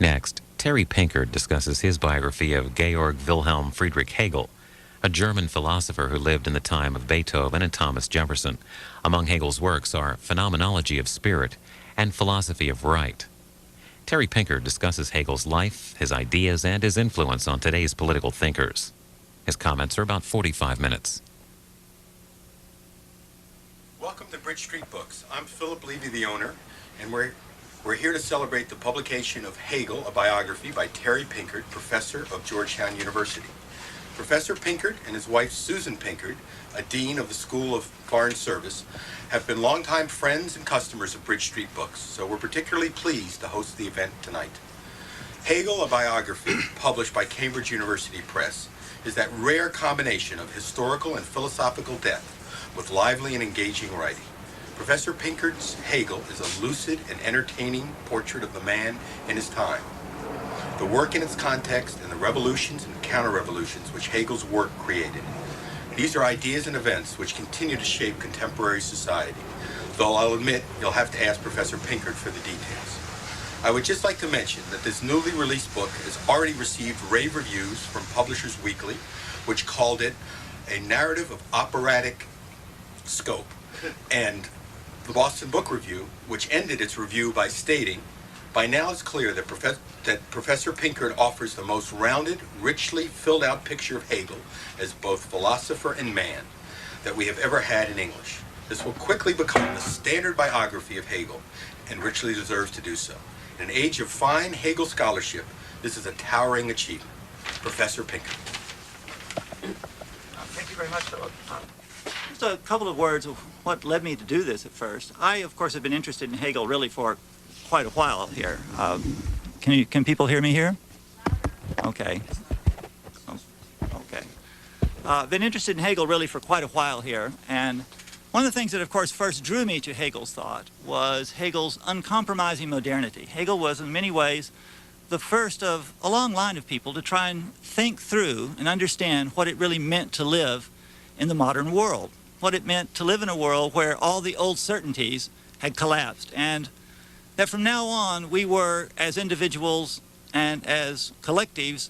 Next, Terry Pinkard discusses his biography of Georg Wilhelm Friedrich Hegel, a German philosopher who lived in the time of Beethoven and Thomas Jefferson. Among Hegel's works are Phenomenology of Spirit and Philosophy of Right. Terry Pinkard discusses Hegel's life, his ideas, and his influence on today's political thinkers. His comments are about 45 minutes. Welcome to Bridge Street Books. I'm Philip Levy, the owner, and we're here to celebrate the publication of Hegel, a biography by Terry Pinkard, professor of Georgetown University. Professor Pinkard and his wife Susan Pinkard, a dean of the School of Foreign Service, have been longtime friends and customers of Bridge Street Books, so we're particularly pleased to host the event tonight. Hegel, a biography published by Cambridge University Press, is that rare combination of historical and philosophical depth with lively and engaging writing. Professor Pinkard's Hegel is a lucid and entertaining portrait of the man in his time, the work in its context, and the revolutions and counter-revolutions which Hegel's work created. These are ideas and events which continue to shape contemporary society, though I'll admit you'll have to ask Professor Pinkard for the details. I would just like to mention that this newly released book has already received rave reviews from Publishers Weekly, which called it a narrative of operatic scope, and the Boston Book Review, which ended its review by stating, "By now it's clear that Professor Pinkard offers the most rounded, richly filled out picture of Hegel as both philosopher and man that we have ever had in English. This will quickly become the standard biography of Hegel and richly deserves to do so. In an age of fine Hegel scholarship, this is a towering achievement." Professor Pinkard. Thank you very much, Philip. Just a couple of words of what led me to do this at first. I, of course, have been interested in Hegel really for quite a while here. Can people hear me here? Okay. Okay. Been interested in Hegel really for quite a while here, and one of the things that, of course, first drew me to Hegel's thought was Hegel's uncompromising modernity. Hegel was, in many ways, the first of a long line of people to try and think through and understand what it really meant to live in the modern world, what it meant to live in a world where all the old certainties had collapsed, and that from now on we were, as individuals and as collectives,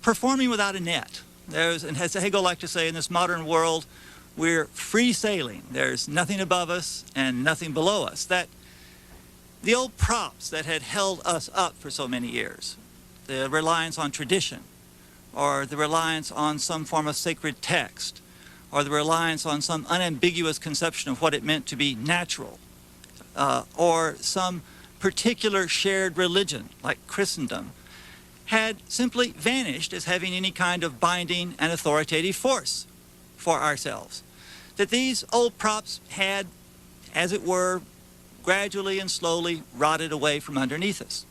performing without a net. And as Hegel liked to say, in this modern world, we're free sailing. There's nothing above us and nothing below us. That the old props that had held us up for so many years, the reliance on tradition, or the reliance on some form of sacred text, or the reliance on some unambiguous conception of what it meant to be natural, or some particular shared religion like Christendom, had simply vanished as having any kind of binding and authoritative force for ourselves. That these old props had, as it were, gradually and slowly rotted away from underneath us.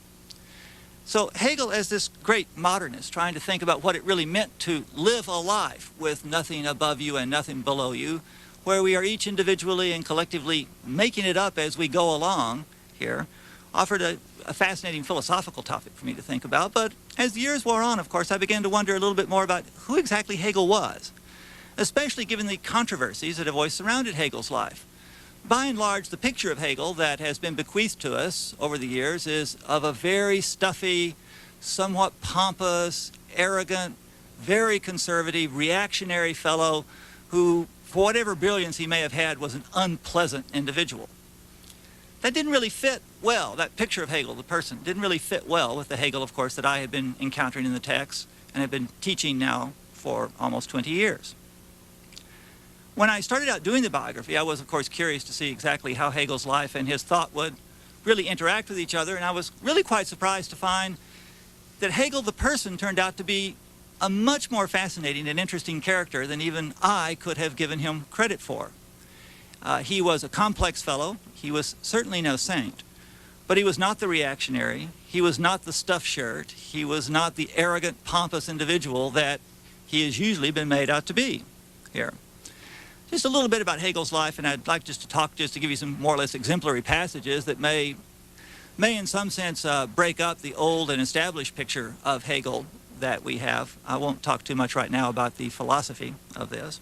So Hegel, as this great modernist, trying to think about what it really meant to live a life with nothing above you and nothing below you, where we are each individually and collectively making it up as we go along here, offered a fascinating philosophical topic for me to think about. But as the years wore on, of course, I began to wonder a little bit more about who exactly Hegel was, especially given the controversies that have always surrounded Hegel's life. By and large, the picture of Hegel that has been bequeathed to us over the years is of a very stuffy, somewhat pompous, arrogant, very conservative, reactionary fellow who, for whatever brilliance he may have had, was an unpleasant individual. That didn't really fit well, that picture of Hegel, the person, didn't really fit well with the Hegel, of course, that I had been encountering in the text and have been teaching now for almost 20 years. When I started out doing the biography, I was, of course, curious to see exactly how Hegel's life and his thought would really interact with each other, and I was really quite surprised to find that Hegel, the person, turned out to be a much more fascinating and interesting character than even I could have given him credit for. He was a complex fellow. He was certainly no saint, but he was not the reactionary. He was not the stuffed shirt. He was not the arrogant, pompous individual that he has usually been made out to be here. Just a little bit about Hegel's life, and I'd like just to give you some more or less exemplary passages that may in some sense break up the old and established picture of Hegel that we have. I won't talk too much right now about the philosophy of this.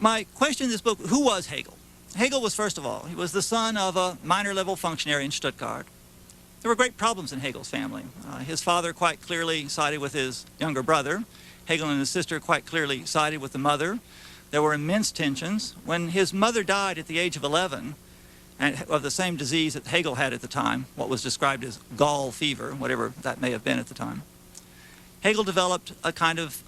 My question in this book, who was Hegel? Hegel was, first of all, he was the son of a minor level functionary in Stuttgart. There were great problems in Hegel's family. His father quite clearly sided with his younger brother. Hegel and his sister quite clearly sided with the mother. There were immense tensions. When his mother died at the age of 11, and of the same disease that Hegel had at the time, what was described as gall fever, whatever that may have been at the time, Hegel developed a kind of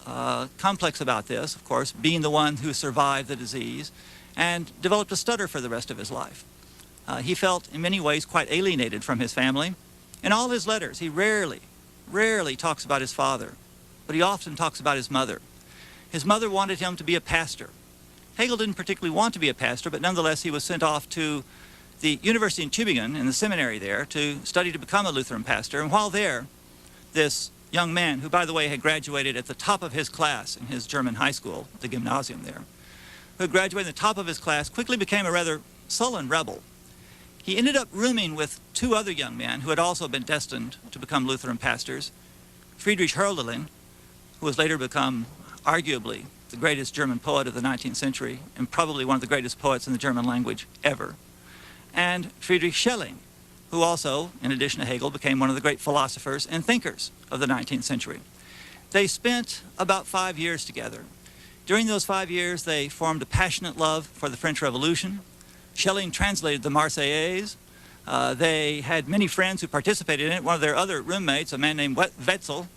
complex about this, of course, being the one who survived the disease, and developed a stutter for the rest of his life. He felt in many ways quite alienated from his family. In all his letters, he rarely talks about his father, but he often talks about his mother. His mother wanted him to be a pastor. Hegel didn't particularly want to be a pastor, but nonetheless he was sent off to the university in Tübingen, in the seminary there, to study to become a Lutheran pastor. And while there, this young man, who by the way had graduated at the top of his class in his German high school, the gymnasium there, who had graduated at the top of his class, quickly became a rather sullen rebel. He ended up rooming with two other young men who had also been destined to become Lutheran pastors, Friedrich Hölderlin, who was later become arguably the greatest German poet of the 19th century and probably one of the greatest poets in the German language ever, and Friedrich Schelling, who also, in addition to Hegel, became one of the great philosophers and thinkers of the 19th century. They spent about 5 years together. During those 5 years, they formed a passionate love for the French Revolution. Schelling translated the Marseillaise. They had many friends who participated in it. One of their other roommates, a man named Wetzel,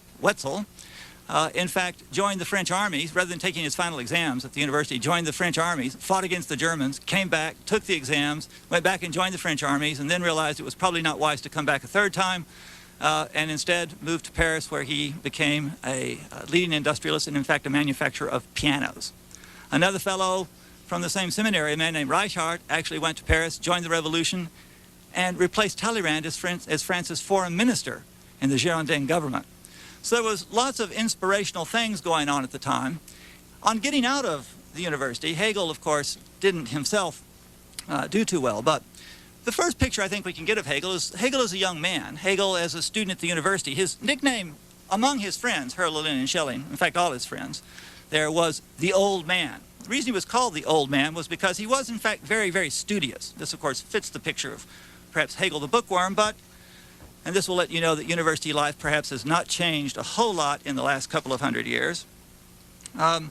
in fact, joined the French armies. Rather than taking his final exams at the university, joined the French armies, fought against the Germans, came back, took the exams, went back and joined the French armies, and then realized it was probably not wise to come back a third time, and instead moved to Paris, where he became a leading industrialist and, in fact, a manufacturer of pianos. Another fellow from the same seminary, a man named Reichardt, actually went to Paris, joined the revolution, and replaced Talleyrand as France's foreign minister in the Girondin government. So there was lots of inspirational things going on at the time. On getting out of the university, Hegel, of course, didn't himself do too well, but the first picture I think we can get of Hegel is Hegel as a young man, Hegel as a student at the university. His nickname among his friends, Hölderlin and Schelling, in fact all his friends, there was the old man. The reason he was called the old man was because he was in fact very, very studious. This of course fits the picture of perhaps Hegel the bookworm, but, and this will let you know that university life perhaps has not changed a whole lot in the last couple of 100 years. Talking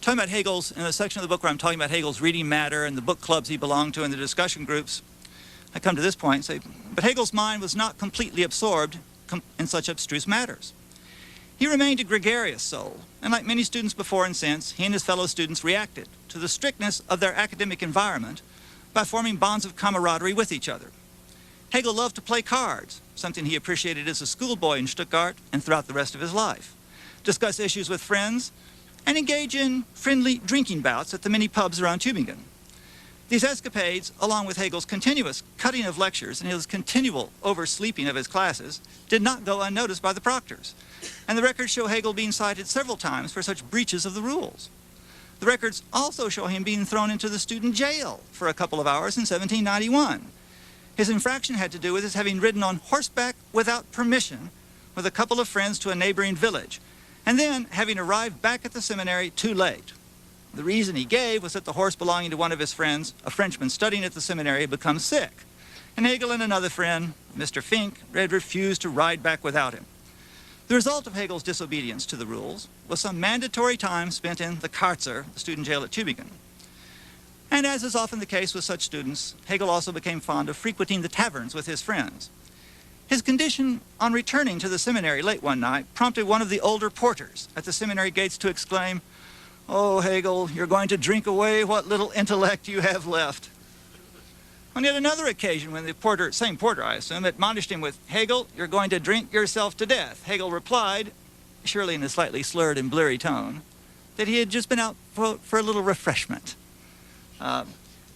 about Hegel's, in the section of the book where I'm talking about Hegel's reading matter and the book clubs he belonged to and the discussion groups, I come to this point and say, but Hegel's mind was not completely absorbed in such abstruse matters. He remained a gregarious soul, and like many students before and since, he and his fellow students reacted to the strictness of their academic environment by forming bonds of camaraderie with each other. Hegel loved to play cards, something he appreciated as a schoolboy in Stuttgart and throughout the rest of his life, discuss issues with friends, and engage in friendly drinking bouts at the many pubs around Tübingen. These escapades, along with Hegel's continuous cutting of lectures and his continual oversleeping of his classes, did not go unnoticed by the proctors, and the records show Hegel being cited several times for such breaches of the rules. The records also show him being thrown into the student jail for a couple of hours in 1791. His infraction had to do with his having ridden on horseback without permission with a couple of friends to a neighboring village, and then having arrived back at the seminary too late. The reason he gave was that the horse belonging to one of his friends, a Frenchman studying at the seminary, had become sick, and Hegel and another friend, Mr. Fink, had refused to ride back without him. The result of Hegel's disobedience to the rules was some mandatory time spent in the Karzer, the student jail at Tübingen. And as is often the case with such students, Hegel also became fond of frequenting the taverns with his friends. His condition on returning to the seminary late one night prompted one of the older porters at the seminary gates to exclaim, "Oh, Hegel, you're going to drink away what little intellect you have left." On yet another occasion, when the porter, same porter I assume, admonished him with, "Hegel, you're going to drink yourself to death," Hegel replied, surely in a slightly slurred and blurry tone, that he had just been out for a little refreshment.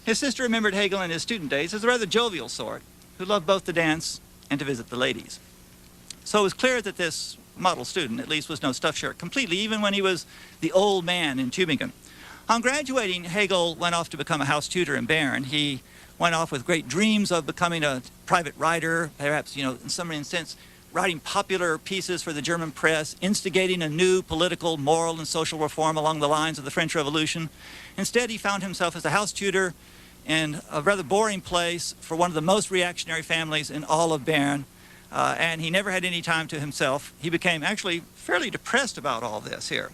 His sister remembered Hegel in his student days as a rather jovial sort, who loved both to dance and to visit the ladies. So it was clear that this model student, at least, was no stuffed shirt completely, even when he was the old man in Tübingen. On graduating, Hegel went off to become a house tutor in Bern. He went off with great dreams of becoming a private writer, perhaps, in some sense, writing popular pieces for the German press, instigating a new political, moral, and social reform along the lines of the French Revolution. Instead, he found himself as a house tutor in a rather boring place for one of the most reactionary families in all of Bern, and he never had any time to himself. He became actually fairly depressed about all this here.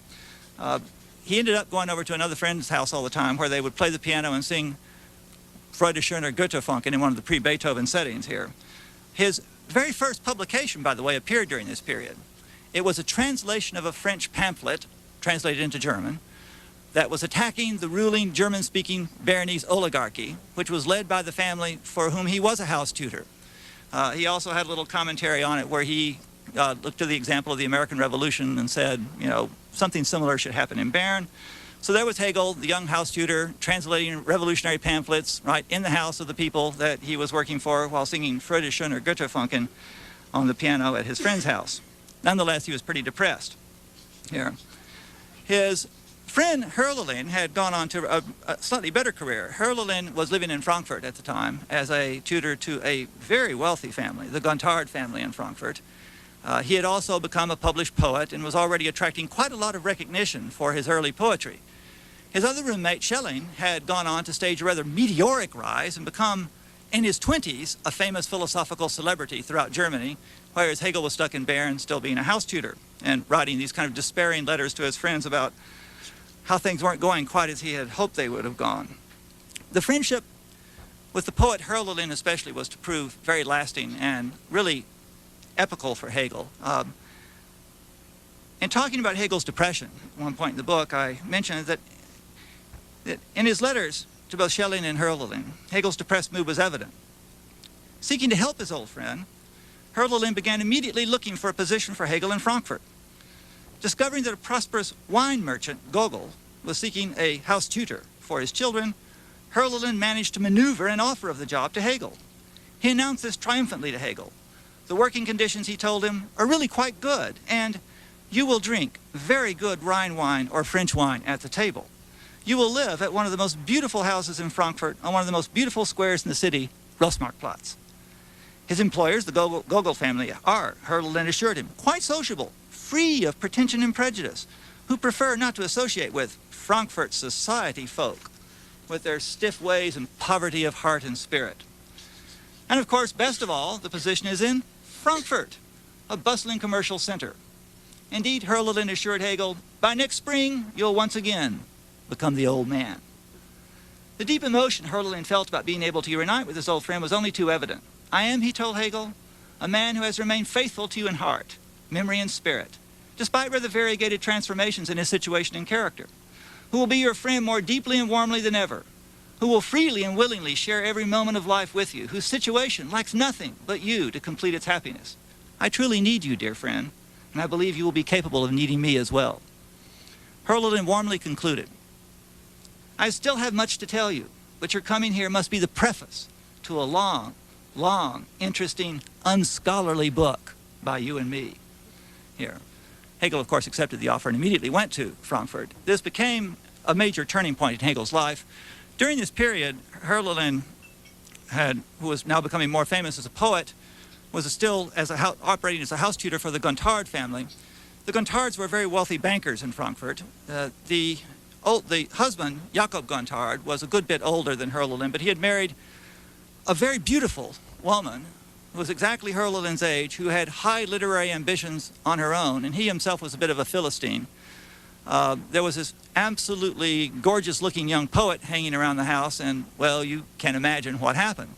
He ended up going over to another friend's house all the time where they would play the piano and sing Freude schöner Götterfunken in one of the pre-Beethoven settings here. His very first publication, by the way, appeared during this period. It was a translation of a French pamphlet, translated into German, that was attacking the ruling German-speaking Baronese oligarchy, which was led by the family for whom he was a house tutor. He also had a little commentary on it where he looked to the example of the American Revolution and said, you know, something similar should happen in Bern. So there was Hegel, the young house tutor, translating revolutionary pamphlets right in the house of the people that he was working for while singing Freude schöner Götterfunken on the piano at his friend's house. Nonetheless, he was pretty depressed here. His friend Hölderlin had gone on to a slightly better career. Hölderlin was living in Frankfurt at the time as a tutor to a very wealthy family, the Gontard family in Frankfurt. He had also become a published poet and was already attracting quite a lot of recognition for his early poetry. His other roommate, Schelling, had gone on to stage a rather meteoric rise and become, in his 20s, a famous philosophical celebrity throughout Germany, whereas Hegel was stuck in Bern, still being a house tutor and writing these kind of despairing letters to his friends about how things weren't going quite as he had hoped they would have gone. The friendship with the poet Hölderlin especially was to prove very lasting and really epical for Hegel. In talking about Hegel's depression, at one point in the book, I mentioned that in his letters to both Schelling and Hölderlin, Hegel's depressed mood was evident. Seeking to help his old friend, Hölderlin began immediately looking for a position for Hegel in Frankfurt. Discovering that a prosperous wine merchant, Gogol, was seeking a house tutor for his children, Hölderlin managed to maneuver an offer of the job to Hegel. He announced this triumphantly to Hegel. The working conditions, he told him, are really quite good, and you will drink very good Rhine wine or French wine at the table. You will live at one of the most beautiful houses in Frankfurt on one of the most beautiful squares in the city, Grossmarktplatz. His employers, the Gogol family, are, Hölderlin assured him, quite sociable, free of pretension and prejudice, who prefer not to associate with Frankfurt society folk, with their stiff ways and poverty of heart and spirit. And of course, best of all, the position is in Frankfurt, a bustling commercial center. Indeed, Hölderlin assured Hegel, by next spring, you'll once again become the old man. The deep emotion Hölderlin felt about being able to reunite with his old friend was only too evident. I am, he told Hegel, a man who has remained faithful to you in heart, memory, and spirit, despite rather variegated transformations in his situation and character, who will be your friend more deeply and warmly than ever, who will freely and willingly share every moment of life with you, whose situation lacks nothing but you to complete its happiness. I truly need you, dear friend, and I believe you will be capable of needing me as well. Hölderlin warmly concluded, I still have much to tell you, but your coming here must be the preface to a long, long, interesting, unscholarly book by you and me. Here. Hegel, of course, accepted the offer and immediately went to Frankfurt. This became a major turning point in Hegel's life. During this period, Hölderlin, who was now becoming more famous as a poet, was still operating as a house tutor for the Gontard family. The Gontards were very wealthy bankers in Frankfurt. The husband, Jakob Gontard, was a good bit older than Hölderlin, but he had married a very beautiful woman who was exactly Hölderlin's age, who had high literary ambitions on her own, and he himself was a bit of a Philistine. There was this absolutely gorgeous-looking young poet hanging around the house, and, well, you can imagine what happened.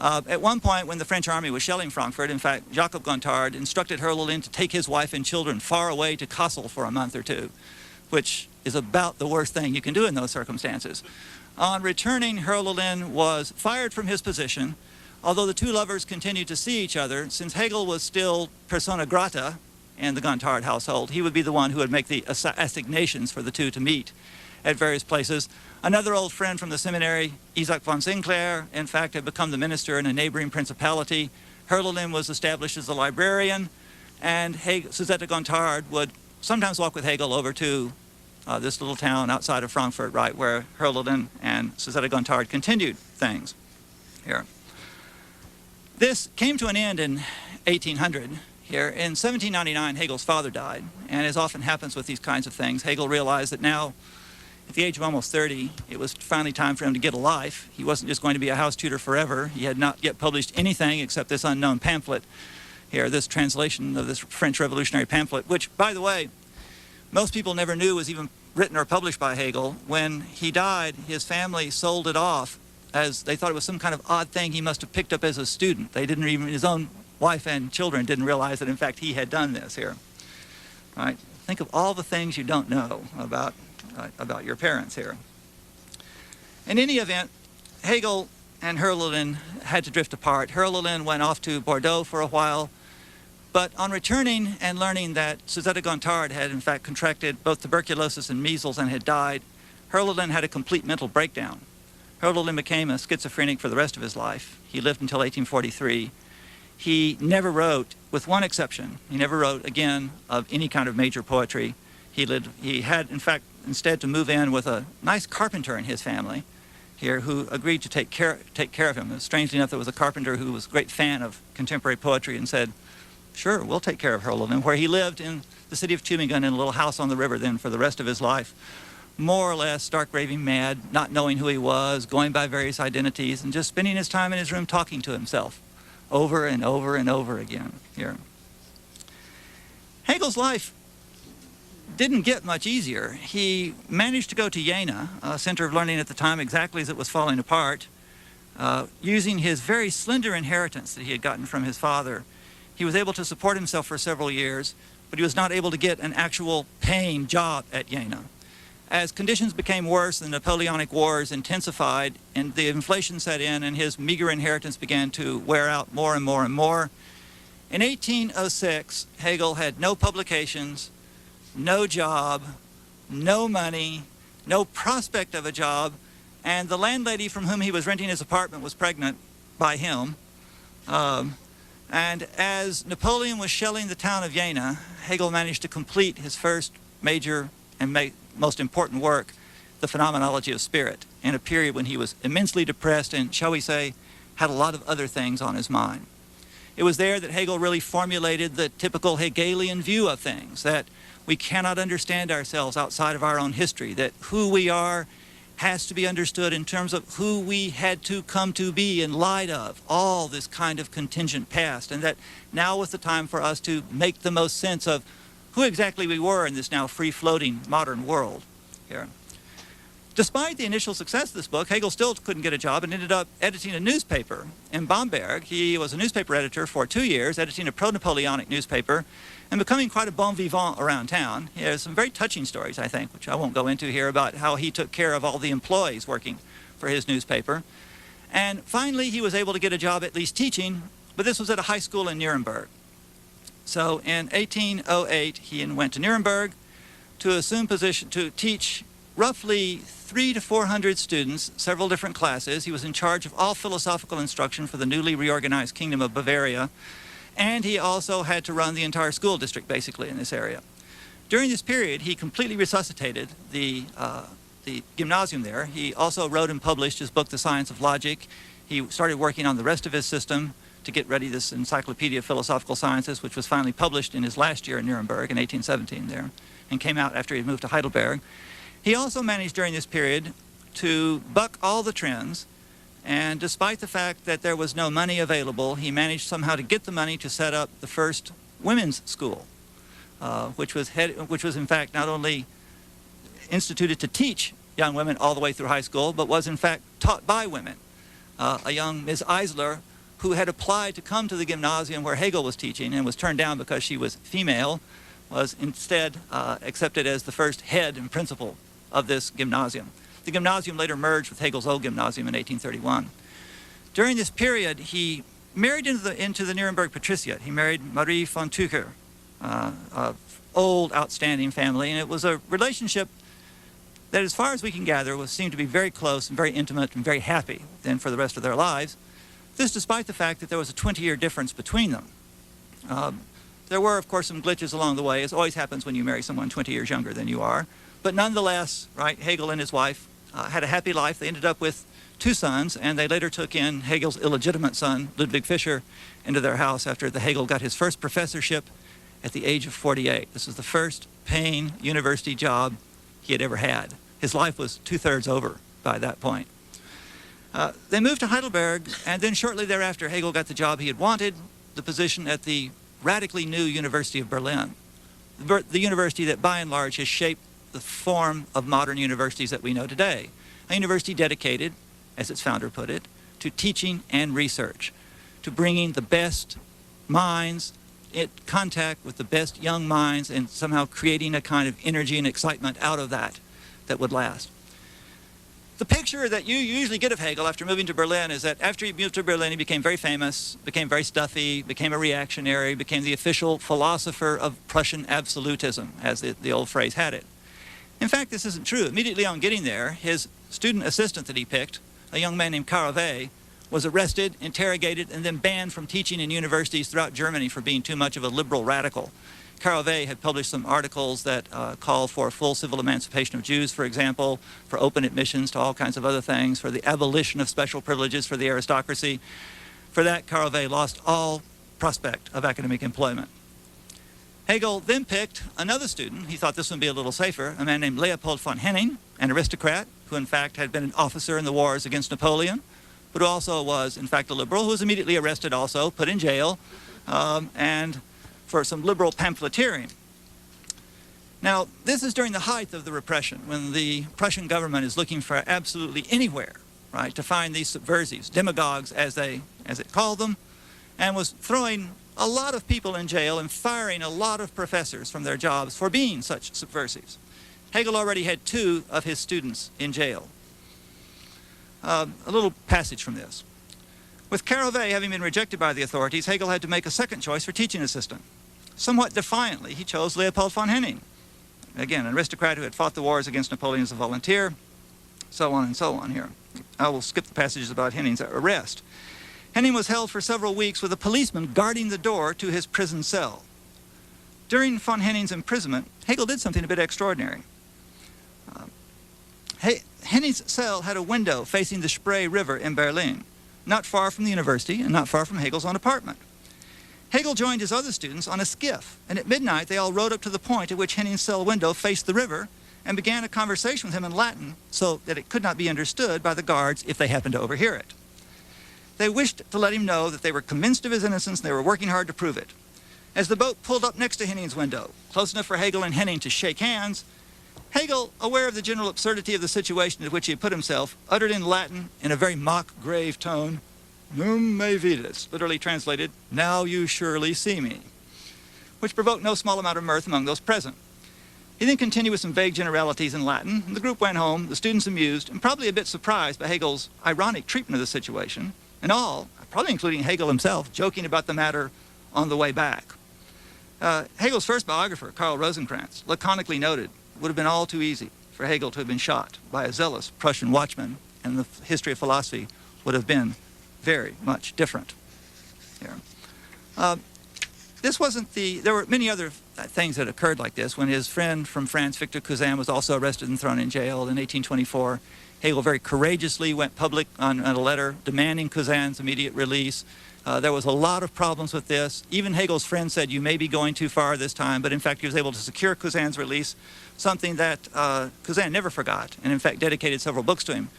At one point, when the French army was shelling Frankfurt, in fact, Jakob Gontard instructed Hölderlin to take his wife and children far away to Kassel for a month or two, which is about the worst thing you can do in those circumstances. On returning, Hölderlin was fired from his position, although the two lovers continued to see each other. Since Hegel was still persona grata in the Gontard household, he would be the one who would make the assignations for the two to meet at various places. Another old friend from the seminary, Isaac von Sinclair, in fact, had become the minister in a neighboring principality. Hölderlin was established as a librarian, and Suzette Gontard would sometimes walk with Hegel over to this little town outside of Frankfurt, right, where Hölderlin and Suzette Gontard continued things here. This came to an end in 1800 here. In 1799, Hegel's father died, and as often happens with these kinds of things, Hegel realized that now, at the age of almost 30, it was finally time for him to get a life. He wasn't just going to be a house tutor forever. He had not yet published anything except this unknown pamphlet here, this translation of this French revolutionary pamphlet, which, by the way, most people never knew was even written or published by Hegel. When he died, his family sold it off as they thought it was some kind of odd thing he must have picked up as a student. They didn't even, his own wife and children didn't realize that in fact he had done this here. Right? Think of all the things you don't know about your parents here. In any event, Hegel and Hölderlin had to drift apart. Hölderlin went off to Bordeaux for a while, but on returning and learning that Suzette Gontard had in fact contracted both tuberculosis and measles and had died, Hölderlin had a complete mental breakdown. Hölderlin became a schizophrenic for the rest of his life. He lived until 1843. He never wrote, with one exception, he never wrote again of any kind of major poetry. He had, in fact, instead to move in with a nice carpenter in his family here who agreed to take care of him. And strangely enough, there was a carpenter who was a great fan of contemporary poetry and said, sure, we'll take care of Hölderlin, where he lived in the city of Tübingen in a little house on the river then for the rest of his life, more or less stark raving mad, not knowing who he was, going by various identities, and just spending his time in his room talking to himself over and over and over again here. Hegel's life didn't get much easier. He managed to go to Jena, a center of learning at the time, exactly as it was falling apart, using his very slender inheritance that he had gotten from his father. He was able to support himself for several years, but he was not able to get an actual paying job at Jena. As conditions became worse, the Napoleonic Wars intensified, and the inflation set in, and his meager inheritance began to wear out more and more and more. In 1806, Hegel had no publications, no job, no money, no prospect of a job, and the landlady from whom he was renting his apartment was pregnant by him. And as Napoleon was shelling the town of Jena, Hegel managed to complete his first major and most important work, The Phenomenology of Spirit, in a period when he was immensely depressed and, shall we say, had a lot of other things on his mind. It was there that Hegel really formulated the typical Hegelian view of things, that we cannot understand ourselves outside of our own history, that who we are has to be understood in terms of who we had to come to be in light of all this kind of contingent past, and that now was the time for us to make the most sense of who exactly we were in this now free-floating modern world here. Despite the initial success of this book, Hegel still couldn't get a job and ended up editing a newspaper in Bamberg. He was a newspaper editor for 2 years, editing a pro-Napoleonic newspaper and becoming quite a bon vivant around town. He has some very touching stories, I think, which I won't go into here, about how he took care of all the employees working for his newspaper. And finally, he was able to get a job at least teaching, but this was at a high school in Nuremberg. So in 1808, he went to Nuremberg to assume position to teach roughly 300 to 400 students, several different classes. He was in charge of all philosophical instruction for the newly reorganized Kingdom of Bavaria, and he also had to run the entire school district, basically, in this area. During this period, he completely resuscitated the gymnasium there. He also wrote and published his book, The Science of Logic. He started working on the rest of his system to get ready this Encyclopedia of Philosophical Sciences, which was finally published in his last year in Nuremberg in 1817 there, and came out after he had moved to Heidelberg. He also managed during this period to buck all the trends, and despite the fact that there was no money available, he managed somehow to get the money to set up the first women's school, which was in fact not only instituted to teach young women all the way through high school, but was in fact taught by women. A young Ms. Eisler, who had applied to come to the gymnasium where Hegel was teaching and was turned down because she was female, was instead accepted as the first head and principal of this gymnasium. The gymnasium later merged with Hegel's old gymnasium in 1831. During this period, he married into the Nuremberg patriciate. He married Marie von Tucher, an old, outstanding family, and it was a relationship that, as far as we can gather, seemed to be very close and very intimate and very happy then for the rest of their lives. This despite the fact that there was a 20-year difference between them. There were, of course, some glitches along the way, as always happens when you marry someone 20 years younger than you are. But nonetheless, right, Hegel and his wife had a happy life. They ended up with 2 sons, and they later took in Hegel's illegitimate son, Ludwig Fischer, into their house after Hegel got his first professorship at the age of 48. This was the first paying university job he had ever had. His life was 2/3 over by that point. They moved to Heidelberg, and then shortly thereafter, Hegel got the job he had wanted, the position at the radically new University of Berlin, the university that by and large has shaped the form of modern universities that we know today. A university dedicated, as its founder put it, to teaching and research, to bringing the best minds in contact with the best young minds and somehow creating a kind of energy and excitement out of that would last. The picture that you usually get of Hegel after moving to Berlin is that after he moved to Berlin, he became very famous, became very stuffy, became a reactionary, became the official philosopher of Prussian absolutism, as the old phrase had it. In fact, this isn't true. Immediately on getting there, his student assistant that he picked, a young man named Karl, was arrested, interrogated, and then banned from teaching in universities throughout Germany for being too much of a liberal radical. Karl had published some articles that called for full civil emancipation of Jews, for example, for open admissions to all kinds of other things, for the abolition of special privileges for the aristocracy. For that, Karl lost all prospect of academic employment. Hegel then picked another student. He thought this would be a little safer, a man named Leopold von Henning, an aristocrat who in fact had been an officer in the wars against Napoleon, but who also was in fact a liberal, who was immediately arrested also, put in jail, and for some liberal pamphleteering. Now, this is during the height of the repression, when the Prussian government is looking for absolutely anywhere, right, to find these subversives, demagogues as it called them, and was throwing a lot of people in jail and firing a lot of professors from their jobs for being such subversives. Hegel already had 2 of his students in jail. A little passage from this. With Karl having been rejected by the authorities, Hegel had to make a second choice for teaching assistant. Somewhat defiantly, he chose Leopold von Henning. Again, an aristocrat who had fought the wars against Napoleon as a volunteer, so on and so on here. I will skip the passages about Henning's arrest. Henning was held for several weeks with a policeman guarding the door to his prison cell. During von Henning's imprisonment, Hegel did something a bit extraordinary. Henning's cell had a window facing the Spree River in Berlin, not far from the university and not far from Hegel's own apartment. Hegel joined his other students on a skiff, and at midnight they all rowed up to the point at which Henning's cell window faced the river and began a conversation with him in Latin so that it could not be understood by the guards if they happened to overhear it. They wished to let him know that they were convinced of his innocence and they were working hard to prove it. As the boat pulled up next to Henning's window, close enough for Hegel and Henning to shake hands, Hegel, aware of the general absurdity of the situation in which he had put himself, uttered in Latin, in a very mock-grave tone, "Num me vides," literally translated, "Now you surely see me," which provoked no small amount of mirth among those present. He then continued with some vague generalities in Latin, and the group went home, the students amused, and probably a bit surprised by Hegel's ironic treatment of the situation, and all, probably including Hegel himself, joking about the matter on the way back. Hegel's first biographer, Karl Rosenkranz, laconically noted, it would have been all too easy for Hegel to have been shot by a zealous Prussian watchman, and the history of philosophy would have been very much different here. There were many other things that occurred like this. When his friend from France, Victor Cousin, was also arrested and thrown in jail in 1824, Hegel very courageously went public on a letter demanding Cousin's immediate release. There was a lot of problems with this. Even Hegel's friend said, "You may be going too far this time," but in fact he was able to secure Cousin's release, something that Cousin never forgot, and in fact dedicated several books to him.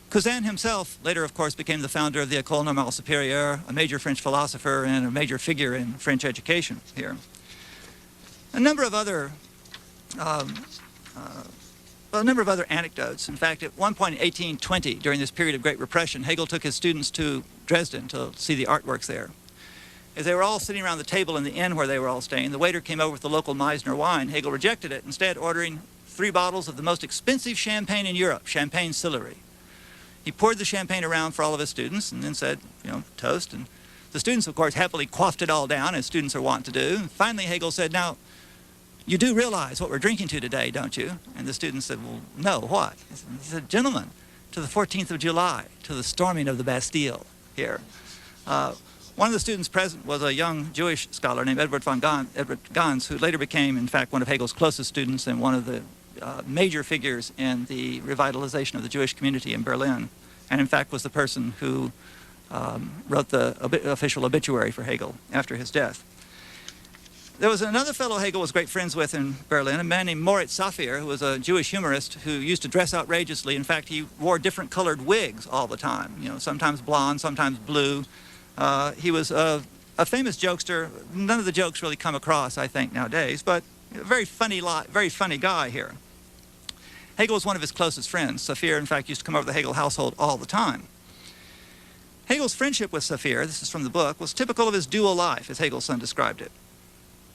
Cousin himself later, of course, became the founder of the École Normale Supérieure, a major French philosopher and a major figure in French education here. A number of other anecdotes. In fact, at one point in 1820, during this period of great repression, Hegel took his students to Dresden to see the artworks there. As they were all sitting around the table in the inn where they were all staying, the waiter came over with the local Meisner wine. Hegel rejected it, instead ordering 3 bottles of the most expensive champagne in Europe, Champagne Sillery. He poured the champagne around for all of his students and then said, toast. And the students, of course, happily quaffed it all down, as students are wont to do. And finally, Hegel said, "Now, you do realize what we're drinking to today, don't you?" And the students said, "Well, no, what?" He said, "Gentlemen, to the 14th of July, to the storming of the Bastille here." One of the students present was a young Jewish scholar named Edward Gans, who later became, in fact, one of Hegel's closest students and one of the major figures in the revitalization of the Jewish community in Berlin, and in fact was the person who wrote the official obituary for Hegel after his death. There was another fellow Hegel was great friends with in Berlin, a man named Moritz Safir, who was a Jewish humorist who used to dress outrageously. In fact, he wore different colored wigs all the time, sometimes blonde, sometimes blue. He was a famous jokester. None of the jokes really come across, I think, nowadays, but a very funny guy here. Hegel was one of his closest friends. Saphir, in fact, used to come over to the Hegel household all the time. Hegel's friendship with Saphir, this is from the book, was typical of his dual life, as Hegel's son described it.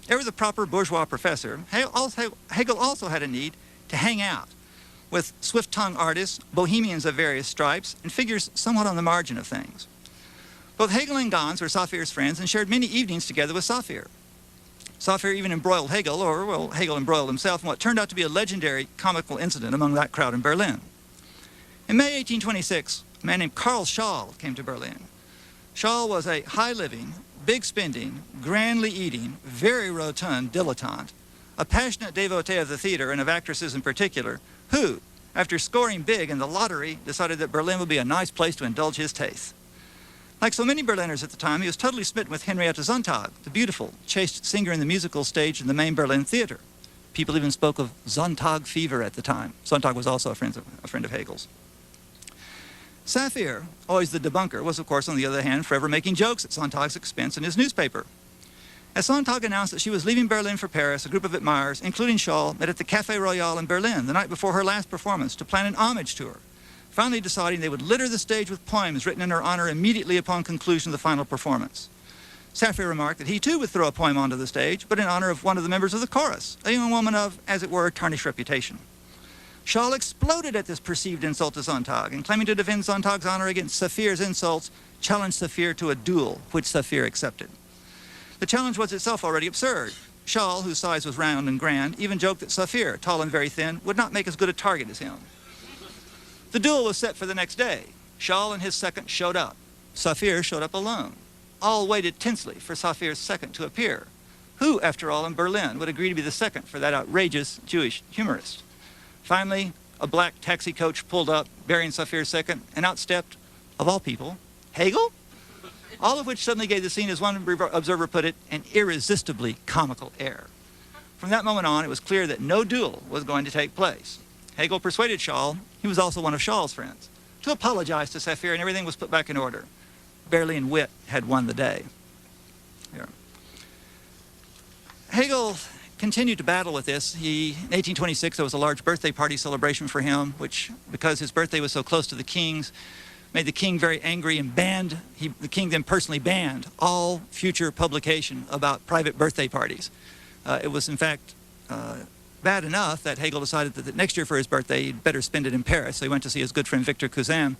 Ever the proper bourgeois professor, Hegel also had a need to hang out with swift-tongued artists, bohemians of various stripes, and figures somewhat on the margin of things. Both Hegel and Gans were Saphir's friends and shared many evenings together with Saphir. Saphir even embroiled Hegel, or, well, Hegel embroiled himself in what turned out to be a legendary comical incident among that crowd in Berlin. In May 1826, a man named Karl Schall came to Berlin. Schall was a high-living, big-spending, grandly eating, very rotund dilettante, a passionate devotee of the theater and of actresses in particular, who, after scoring big in the lottery, decided that Berlin would be a nice place to indulge his tastes. Like so many Berliners at the time, he was totally smitten with Henriette Sontag, the beautiful, chaste singer in the musical stage in the main Berlin theater. People even spoke of Sontag fever at the time. Sontag was also a friend of Hegel's. Saphir, always the debunker, was of course on the other hand forever making jokes at Sontag's expense in his newspaper. As Sontag announced that she was leaving Berlin for Paris, a group of admirers, including Schall, met at the Café Royal in Berlin the night before her last performance to plan an homage to her, finally deciding they would litter the stage with poems written in her honor immediately upon conclusion of the final performance. Saphir remarked that he too would throw a poem onto the stage, but in honor of one of the members of the chorus, a young woman of, as it were, tarnished reputation. Schall exploded at this perceived insult to Sontag, and claiming to defend Sontag's honor against Saphir's insults, challenged Saphir to a duel, which Saphir accepted. The challenge was itself already absurd. Schall, whose size was round and grand, even joked that Saphir, tall and very thin, would not make as good a target as him. The duel was set for the next day. Schall and his second showed up. Saphir showed up alone. All waited tensely for Saphir's second to appear. Who, after all, in Berlin would agree to be the second for that outrageous Jewish humorist? Finally, a black taxi coach pulled up, bearing Saphir's second, and out stepped, of all people, Hegel? All of which suddenly gave the scene, as one observer put it, an irresistibly comical air. From that moment on, it was clear that no duel was going to take place. Hegel persuaded Schall, he was also one of Schall's friends, to apologize to Saphir, and everything was put back in order. Berlin wit had won the day. Here. Hegel continued to battle with this. In 1826, there was a large birthday party celebration for him, which, because his birthday was so close to the king's, made the king very angry and the king then personally banned all future publication about private birthday parties. It was, in fact, bad enough that Hegel decided that next year for his birthday, he'd better spend it in Paris. So he went to see his good friend Victor Cousin,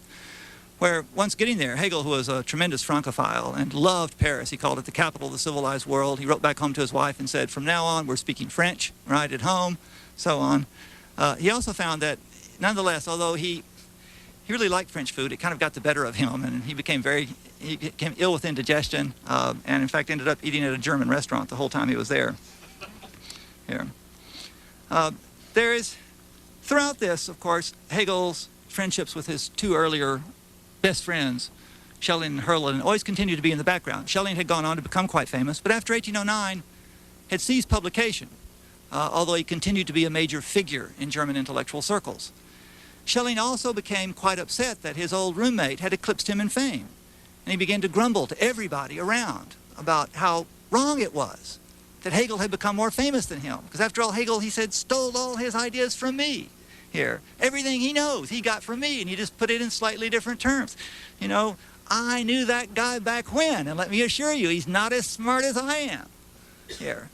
where once getting there, Hegel, who was a tremendous Francophile and loved Paris, he called it the capital of the civilized world. He wrote back home to his wife and said, from now on, we're speaking French, right, at home, so on. He also found that, nonetheless, although he really liked French food, it kind of got the better of him, and he became ill with indigestion, and in fact ended up eating at a German restaurant the whole time he was there. Here. There is, throughout this, of course, Hegel's friendships with his two earlier best friends, Schelling and Hölderlin, always continued to be in the background. Schelling had gone on to become quite famous, but after 1809 had ceased publication, although he continued to be a major figure in German intellectual circles. Schelling also became quite upset that his old roommate had eclipsed him in fame, and he began to grumble to everybody around about how wrong it was that Hegel had become more famous than him. Because after all, Hegel, he said, stole all his ideas from me here. Everything he knows, he got from me, and he just put it in slightly different terms. You know, I knew that guy back when, and let me assure you, he's not as smart as I am here.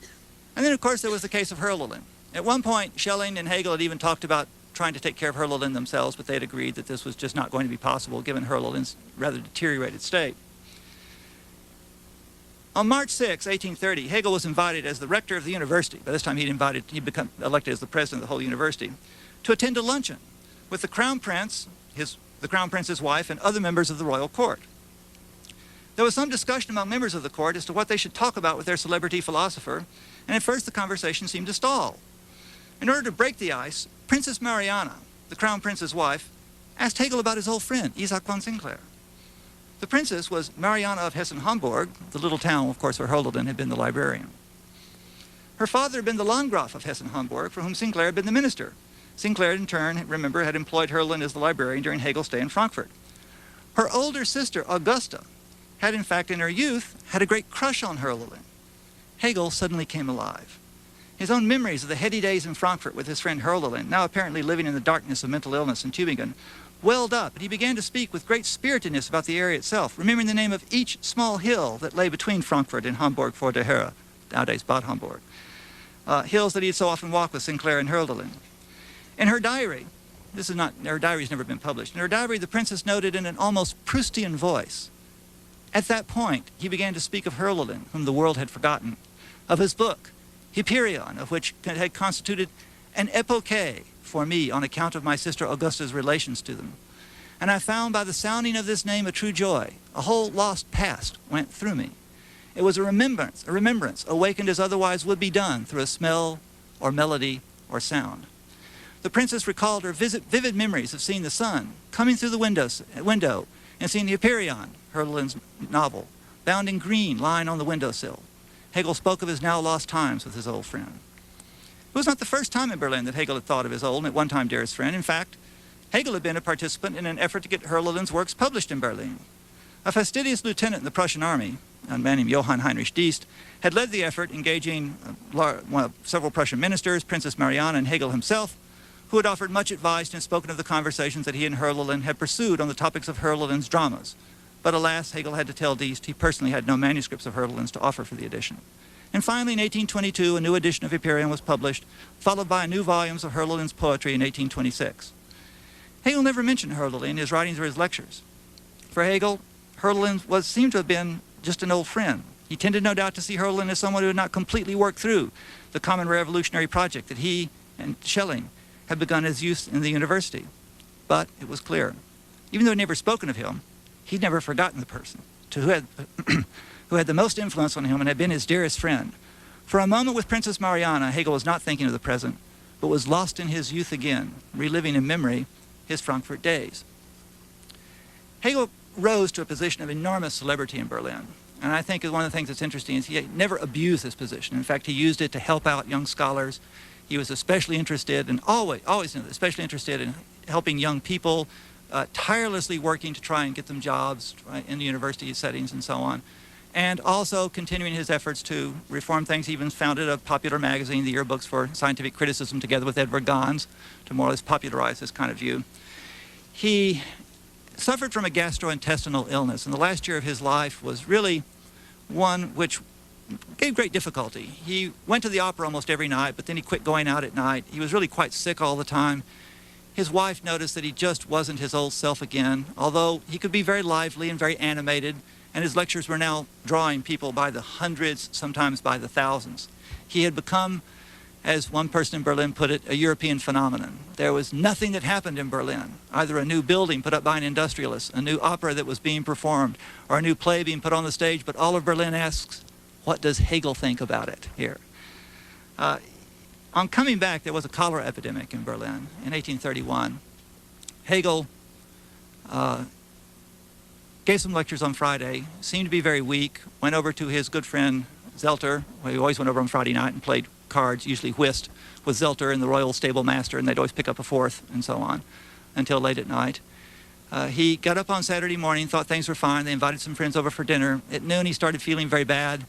And then, of course, there was the case of Hölderlin. At one point, Schelling and Hegel had even talked about trying to take care of Hölderlin themselves, but they had agreed that this was just not going to be possible given Hölderlin's rather deteriorated state. On March 6, 1830, Hegel was invited as the rector of the university. By this time, he'd become elected as the president of the whole university, to attend a luncheon with the Crown Prince, the Crown Prince's wife, and other members of the royal court. There was some discussion among members of the court as to what they should talk about with their celebrity philosopher, and at first the conversation seemed to stall. In order to break the ice, Princess Mariana, the Crown Prince's wife, asked Hegel about his old friend, Isaac von Sinclair. The princess was Mariana of Hessen-Homburg, the little town, of course, where Hölderlin had been the librarian. Her father had been the Landgraf of Hessen-Homburg, for whom Sinclair had been the minister. Sinclair, in turn, remember, had employed Hölderlin as the librarian during Hegel's stay in Frankfurt. Her older sister, Augusta, had in fact in her youth had a great crush on Hölderlin. Hegel suddenly came alive. His own memories of the heady days in Frankfurt with his friend Hölderlin, now apparently living in the darkness of mental illness in Tübingen, welled up, and he began to speak with great spiritedness about the area itself, remembering the name of each small hill that lay between Frankfurt and Hamburg vor der Höhe, nowadays Bad Homburg, hills that he had so often walked with Sinclair and Hölderlin. In her diary, her diary's never been published, in her diary the princess noted in an almost Proustian voice, at that point he began to speak of Hölderlin, whom the world had forgotten, of his book, Hyperion, of which had constituted an epoche for me on account of my sister Augusta's relations to them. And I found by the sounding of this name a true joy. A whole lost past went through me. It was a remembrance awakened as otherwise would be done through a smell or melody or sound. The princess recalled her vivid memories of seeing the sun coming through the window and seeing the Hyperion, Hölderlin's novel, bound in green lying on the windowsill. Hegel spoke of his now lost times with his old friend. It was not the first time in Berlin that Hegel had thought of his old and at one time dearest friend. In fact, Hegel had been a participant in an effort to get Hölderlin's works published in Berlin. A fastidious lieutenant in the Prussian army, a man named Johann Heinrich Diest, had led the effort, engaging several Prussian ministers, Princess Marianne and Hegel himself, who had offered much advice and spoken of the conversations that he and Hölderlin had pursued on the topics of Hölderlin's dramas. But alas, Hegel had to tell Diest he personally had no manuscripts of Hölderlin's to offer for the edition. And finally, in 1822, a new edition of Hyperion was published, followed by new volumes of Hölderlin's poetry in 1826. Hegel never mentioned Hölderlin in his writings or his lectures. For Hegel, Hölderlin seemed to have been just an old friend. He tended, no doubt, to see Hölderlin as someone who had not completely worked through the common revolutionary project that he and Schelling had begun as youth in the university. But it was clear, even though he'd never spoken of him, he'd never forgotten the person who had the most influence on him and had been his dearest friend. For a moment with Princess Marianne, Hegel was not thinking of the present, but was lost in his youth again, reliving in memory his Frankfurt days. Hegel rose to a position of enormous celebrity in Berlin, and I think one of the things that's interesting is he never abused his position. In fact, he used it to help out young scholars. He was especially interested, and always especially interested in helping young people, tirelessly working to try and get them jobs in the university settings and so on, and also continuing his efforts to reform things. He even founded a popular magazine, the Yearbooks for Scientific Criticism, together with Edward Gans, to more or less popularize this kind of view. He suffered from a gastrointestinal illness, and the last year of his life was really one which gave great difficulty. He went to the opera almost every night, but then he quit going out at night. He was really quite sick all the time. His wife noticed that he just wasn't his old self again, although he could be very lively and very animated, and his lectures were now drawing people by the hundreds, sometimes by the thousands. He had become, as one person in Berlin put it, a European phenomenon. There was nothing that happened in Berlin, either a new building put up by an industrialist, a new opera that was being performed, or a new play being put on the stage, but all of Berlin asks, what does Hegel think about it here? On coming back, there was a cholera epidemic in Berlin in 1831. Hegel gave some lectures on Friday, seemed to be very weak, went over to his good friend Zelter, where he always went over on Friday night and played cards, usually whist, with Zelter and the royal stable master, and they'd always pick up a fourth and so on until late at night. He got up on Saturday morning, thought things were fine. They invited some friends over for dinner. At noon, he started feeling very bad.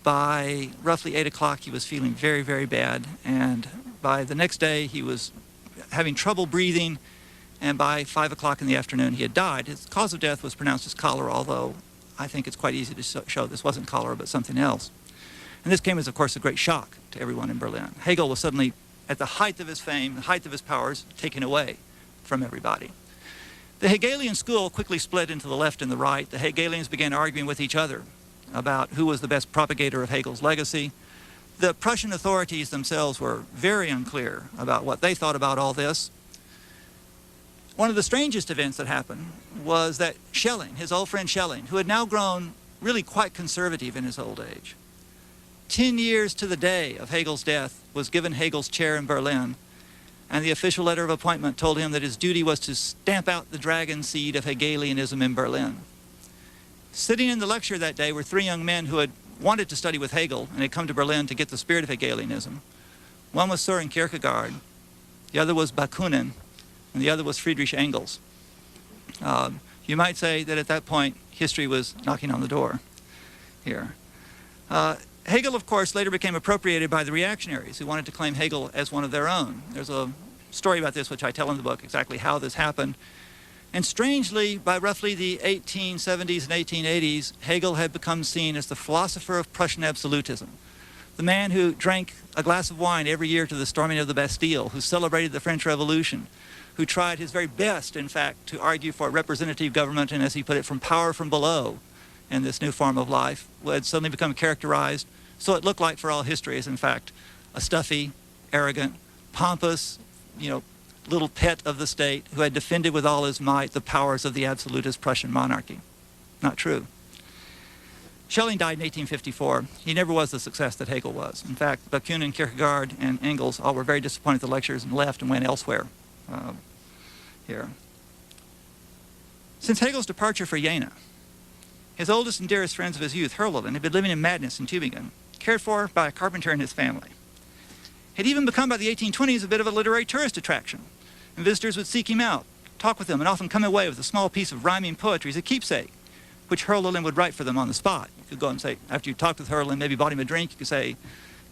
By roughly 8 o'clock, he was feeling very, very bad. And by the next day, he was having trouble breathing. And by 5 o'clock in the afternoon, he had died. His cause of death was pronounced as cholera, although I think it's quite easy to show this wasn't cholera, but something else. And this came as, of course, a great shock to everyone in Berlin. Hegel was suddenly, at the height of his fame, the height of his powers, taken away from everybody. The Hegelian school quickly split into the left and the right. The Hegelians began arguing with each other about who was the best propagator of Hegel's legacy. The Prussian authorities themselves were very unclear about what they thought about all this. One of the strangest events that happened was that Schelling, his old friend Schelling, who had now grown really quite conservative in his old age, 10 years to the day of Hegel's death, was given Hegel's chair in Berlin, and the official letter of appointment told him that his duty was to stamp out the dragon seed of Hegelianism in Berlin. Sitting in the lecture that day were 3 young men who had wanted to study with Hegel and had come to Berlin to get the spirit of Hegelianism. One was Søren Kierkegaard, the other was Bakunin, and the other was Friedrich Engels. You might say that at that point, history was knocking on the door here. Hegel, of course, later became appropriated by the reactionaries who wanted to claim Hegel as one of their own. There's a story about this, which I tell in the book, exactly how this happened. And strangely, by roughly the 1870s and 1880s, Hegel had become seen as the philosopher of Prussian absolutism, the man who drank a glass of wine every year to the storming of the Bastille, who celebrated the French Revolution, who tried his very best, in fact, to argue for representative government and, as he put it, from power from below in this new form of life, had suddenly become characterized, so it looked like for all history, as in fact a stuffy, arrogant, pompous, little pet of the state who had defended with all his might the powers of the absolutist Prussian monarchy. Not true. Schelling died in 1854. He never was the success that Hegel was. In fact, Bakunin, Kierkegaard, and Engels all were very disappointed at the lectures and left and went elsewhere here. Since Hegel's departure for Jena, his oldest and dearest friends of his youth, Hölderlin, had been living in madness in Tübingen, cared for by a carpenter and his family. Had even become by the 1820s a bit of a literary tourist attraction, and visitors would seek him out, talk with him, and often come away with a small piece of rhyming poetry as a keepsake, which Hölderlin would write for them on the spot. You could go and say, after you talked with Hölderlin, maybe bought him a drink, you could say,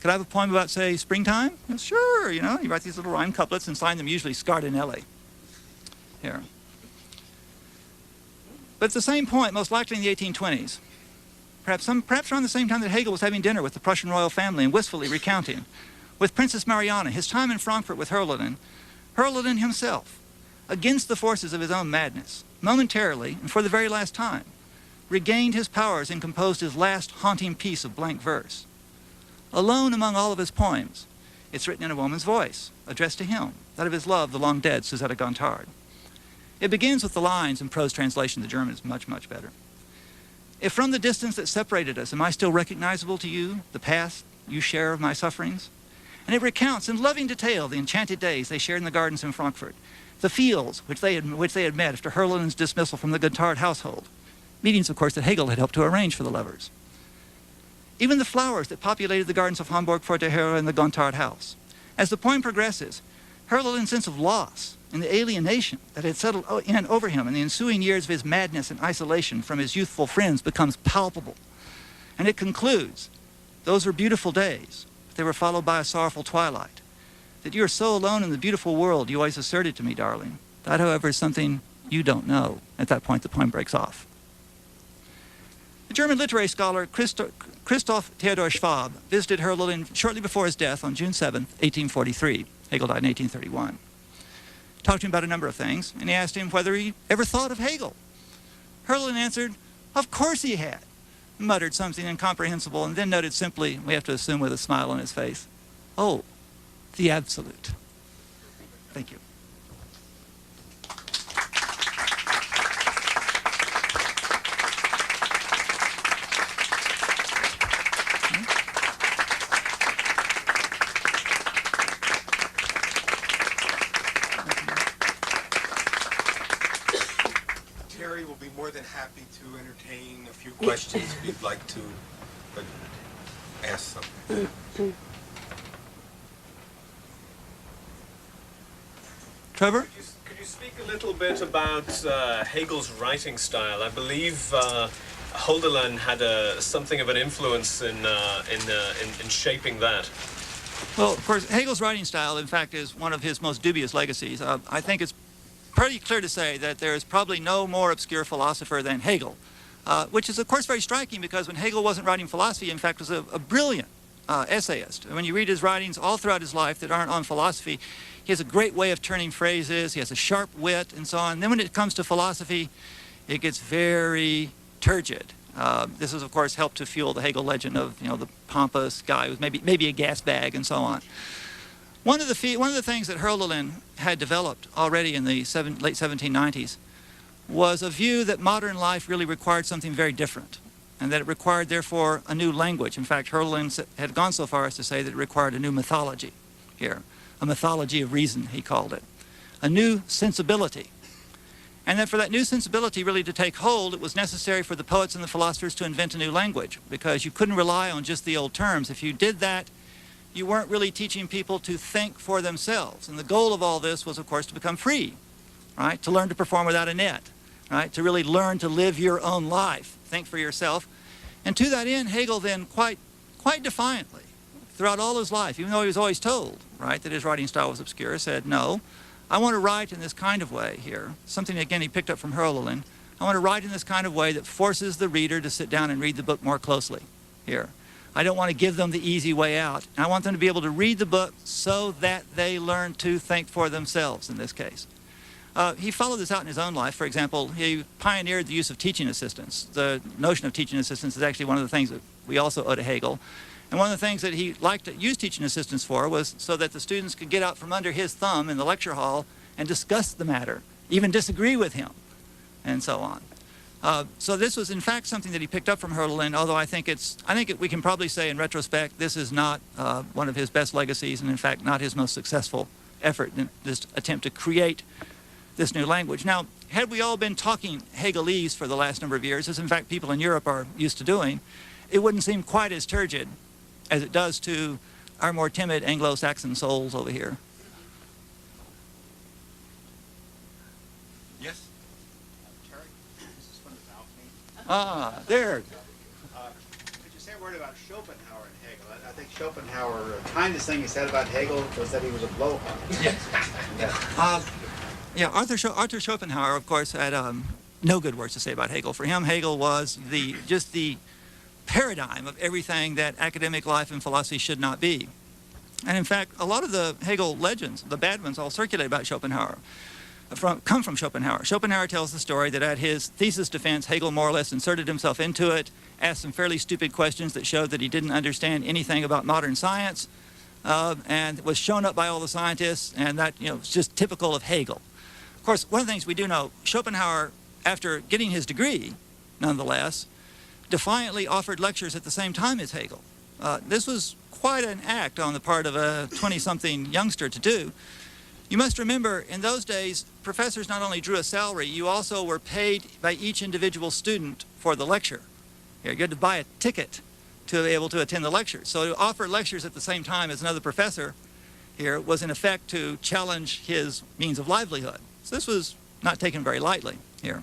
could I have a poem about, say, springtime? Well, sure, you write these little rhyme couplets and sign them usually Scardinelli. Here. But at the same point, most likely in the 1820s, perhaps around the same time that Hegel was having dinner with the Prussian royal family and wistfully recounting, with Princess Mariana, his time in Frankfurt with Hölderlin himself, against the forces of his own madness, momentarily, and for the very last time, regained his powers and composed his last haunting piece of blank verse. Alone among all of his poems, it's written in a woman's voice, addressed to him, that of his love, the long-dead Suzette Gontard. It begins with the lines, in prose translation, the German is much, much better. If from the distance that separated us, am I still recognizable to you, the past you share of my sufferings? And it recounts in loving detail the enchanted days they shared in the gardens in Frankfurt, the fields which they had met after Hölderlin's dismissal from the Gontard household, meetings, of course, that Hegel had helped to arrange for the lovers. Even the flowers that populated the gardens of Hamburg, Fortehere, and the Gontard house. As the poem progresses, Hölderlin's sense of loss and the alienation that had settled in over him in the ensuing years of his madness and isolation from his youthful friends becomes palpable. And it concludes, those were beautiful days, but they were followed by a sorrowful twilight. That you are so alone in the beautiful world, you always asserted to me, darling. That, however, is something you don't know. At that point, the poem breaks off. The German literary scholar Christoph Theodor Schwab visited Hölderlin shortly before his death on June 7, 1843. Hegel died in 1831. Talked to him about a number of things, and he asked him whether he ever thought of Hegel. Hölderlin answered, of course he had, muttered something incomprehensible, and then noted simply, we have to assume with a smile on his face, oh, the absolute. Thank you. Happy to entertain a few questions if you'd like to ask something. Trevor? Could you speak a little bit about Hegel's writing style? I believe Hölderlin had something of an influence in shaping that. Well, of course, Hegel's writing style, in fact, is one of his most dubious legacies. I think it's pretty clear to say that there is probably no more obscure philosopher than Hegel, which is, of course, very striking because when Hegel wasn't writing philosophy, he, in fact, was a brilliant essayist. When you read his writings all throughout his life that aren't on philosophy, he has a great way of turning phrases, he has a sharp wit, and so on. And then when it comes to philosophy, it gets very turgid. This has, of course, helped to fuel the Hegel legend of, the pompous guy who's maybe a gas bag and so on. One of the things that Hölderlin had developed already in the late 1790s was a view that modern life really required something very different, and that it required, therefore, a new language. In fact, Hölderlin had gone so far as to say that it required a new mythology here, a mythology of reason, he called it, a new sensibility. And that for that new sensibility really to take hold, it was necessary for the poets and the philosophers to invent a new language, because you couldn't rely on just the old terms. If you did that, you weren't really teaching people to think for themselves. And the goal of all this was, of course, to become free, right? To learn to perform without a net, right? To really learn to live your own life, think for yourself. And to that end, Hegel then quite defiantly, throughout all his life, even though he was always told, right, that his writing style was obscure, said, no, I want to write in this kind of way here, something, again, he picked up from Hölderlin. I want to write in this kind of way that forces the reader to sit down and read the book more closely here. I don't want to give them the easy way out. I want them to be able to read the book so that they learn to think for themselves, in this case. He followed this out in his own life. For example, he pioneered the use of teaching assistants. The notion of teaching assistants is actually one of the things that we also owe to Hegel. And one of the things that he liked to use teaching assistants for was so that the students could get out from under his thumb in the lecture hall and discuss the matter, even disagree with him, and so on. So this was, in fact, something that he picked up from Hölderlin, although I think we can probably say in retrospect this is not one of his best legacies, and in fact not his most successful effort in this attempt to create this new language. Now, had we all been talking Hegelese for the last number of years, as in fact people in Europe are used to doing, it wouldn't seem quite as turgid as it does to our more timid Anglo-Saxon souls over here. Yes? Terry, this is from the balcony. Ah, there. Could you say a word about Schopenhauer and Hegel? I think Schopenhauer, the kindest thing he said about Hegel was that he was a blowhard. Yes. Yeah, Arthur Schopenhauer, of course, had no good words to say about Hegel. For him, Hegel was just the paradigm of everything that academic life and philosophy should not be. And in fact, a lot of the Hegel legends, the bad ones, all circulate about Schopenhauer, come from Schopenhauer. Schopenhauer tells the story that at his thesis defense, Hegel more or less inserted himself into it, asked some fairly stupid questions that showed that he didn't understand anything about modern science, and was shown up by all the scientists, and that, was just typical of Hegel. Of course, one of the things we do know, Schopenhauer, after getting his degree, nonetheless, defiantly offered lectures at the same time as Hegel. This was quite an act on the part of a 20-something youngster to do. You must remember, in those days, professors not only drew a salary, you also were paid by each individual student for the lecture. You had to buy a ticket to be able to attend the lecture. So to offer lectures at the same time as another professor here was in effect to challenge his means of livelihood. So this was not taken very lightly here.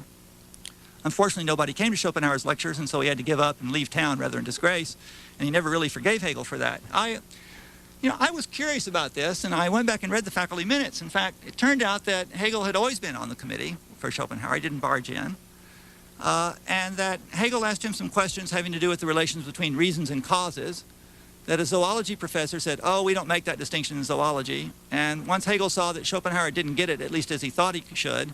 Unfortunately, nobody came to Schopenhauer's lectures, and so he had to give up and leave town rather in disgrace, and he never really forgave Hegel for that. I was curious about this, and I went back and read the faculty minutes. In fact, it turned out that Hegel had always been on the committee for Schopenhauer. He didn't barge in. And that Hegel asked him some questions having to do with the relations between reasons and causes, that a zoology professor said, oh, we don't make that distinction in zoology. And once Hegel saw that Schopenhauer didn't get it, at least as he thought he should,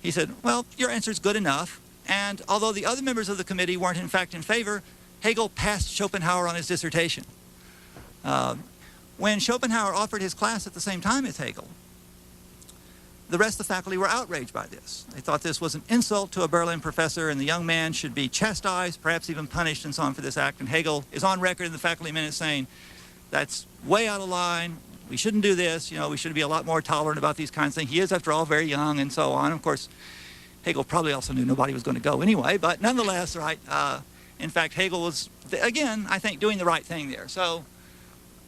he said, well, your answer's good enough. And although the other members of the committee weren't in fact in favor, Hegel passed Schopenhauer on his dissertation. When Schopenhauer offered his class at the same time as Hegel, the rest of the faculty were outraged by this. They thought this was an insult to a Berlin professor, and the young man should be chastised, perhaps even punished and so on for this act. And Hegel is on record in the faculty minutes saying, that's way out of line, we shouldn't do this, we should be a lot more tolerant about these kinds of things. He is, after all, very young and so on. Of course, Hegel probably also knew nobody was going to go anyway, but nonetheless, right, in fact, Hegel was, again, I think, doing the right thing there. So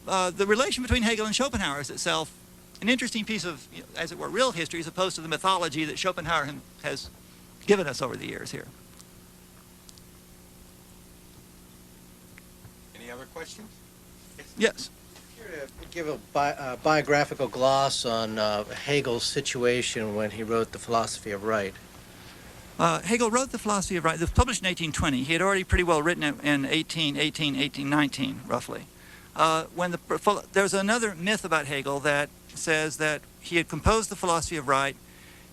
the relation between Hegel and Schopenhauer is itself an interesting piece of, as it were, real history as opposed to the mythology that Schopenhauer has given us over the years here. Any other questions? Yes. Here to give a biographical gloss on Hegel's situation when he wrote The Philosophy of Right. Hegel wrote The Philosophy of Right. It was published in 1820. He had already pretty well written it in 1819, roughly. There's another myth about Hegel that says that he had composed The Philosophy of Right,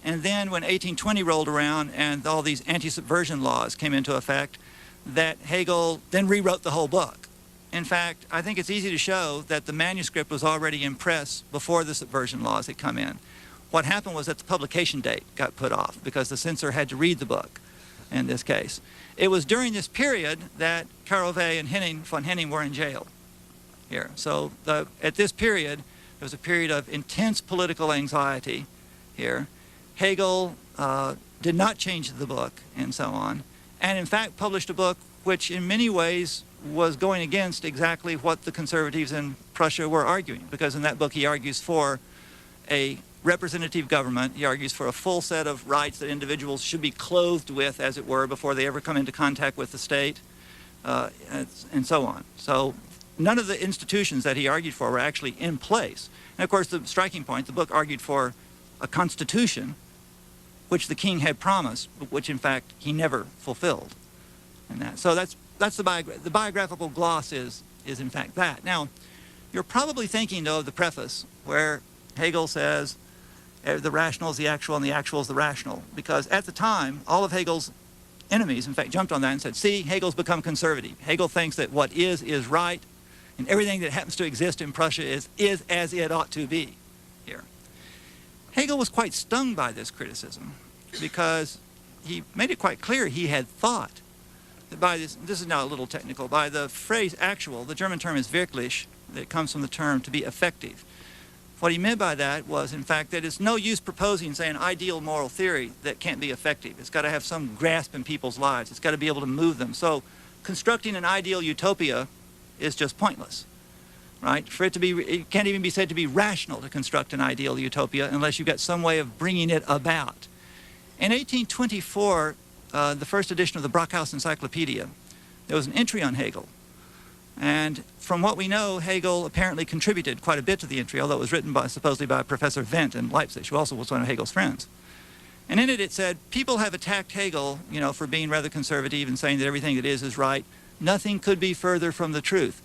and then when 1820 rolled around and all these anti-subversion laws came into effect, that Hegel then rewrote the whole book. In fact, I think it's easy to show that the manuscript was already in press before the subversion laws had come in. What happened was that the publication date got put off because the censor had to read the book in this case. It was during this period that Carovay and von Henning were in jail here. So at this period, there was a period of intense political anxiety here. Hegel did not change the book and so on, and in fact published a book which in many ways was going against exactly what the conservatives in Prussia were arguing, because in that book he argues for a representative government. He argues for a full set of rights that individuals should be clothed with, as it were, before they ever come into contact with the state, and so on. So none of the institutions that he argued for were actually in place. And of course, the striking point, the book argued for a constitution which the king had promised, but which in fact he never fulfilled. And so that's the biographical gloss is in fact that. Now, you're probably thinking, though, of the preface where Hegel says the rational is the actual and the actual is the rational, because at the time, all of Hegel's enemies, in fact, jumped on that and said, see, Hegel's become conservative. Hegel thinks that what is right, and everything that happens to exist in Prussia is as it ought to be here. Hegel was quite stung by this criticism because he made it quite clear he had thought that by this is now a little technical, by the phrase actual, the German term is wirklich, that comes from the term to be effective. What he meant by that was, in fact, that it's no use proposing, say, an ideal moral theory that can't be effective. It's got to have some grasp in people's lives. It's got to be able to move them. So constructing an ideal utopia is just pointless, right? For it to be, it can't even be said to be rational to construct an ideal utopia unless you've got some way of bringing it about. In 1824, the first edition of the Brockhaus Encyclopedia, there was an entry on Hegel. And from what we know, Hegel apparently contributed quite a bit to the entry, although it was written supposedly by Professor Wendt in Leipzig, who also was one of Hegel's friends. And in it said, people have attacked Hegel, for being rather conservative and saying that everything that is right. Nothing could be further from the truth.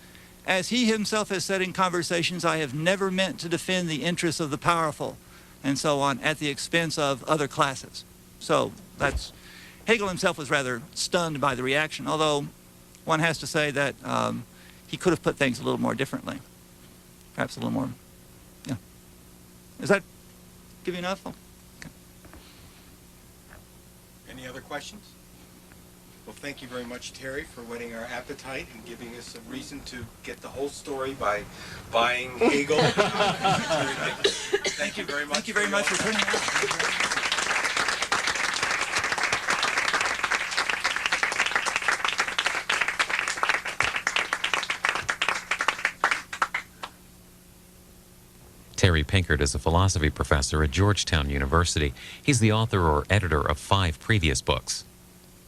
As he himself has said in conversations, I have never meant to defend the interests of the powerful, and so on, at the expense of other classes. So Hegel himself was rather stunned by the reaction, although one has to say that he could have put things a little more differently. Perhaps a little more, yeah. Does that give you enough? Okay. Any other questions? Well, thank you very much, Terry, for whetting our appetite and giving us a reason to get the whole story by buying Hegel. Thank you very much. Thank you very much for turning out. Terry Pinkard is a philosophy professor at Georgetown University. He's the author or editor of 5 previous books.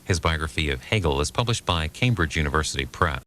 His biography of Hegel is published by Cambridge University Press.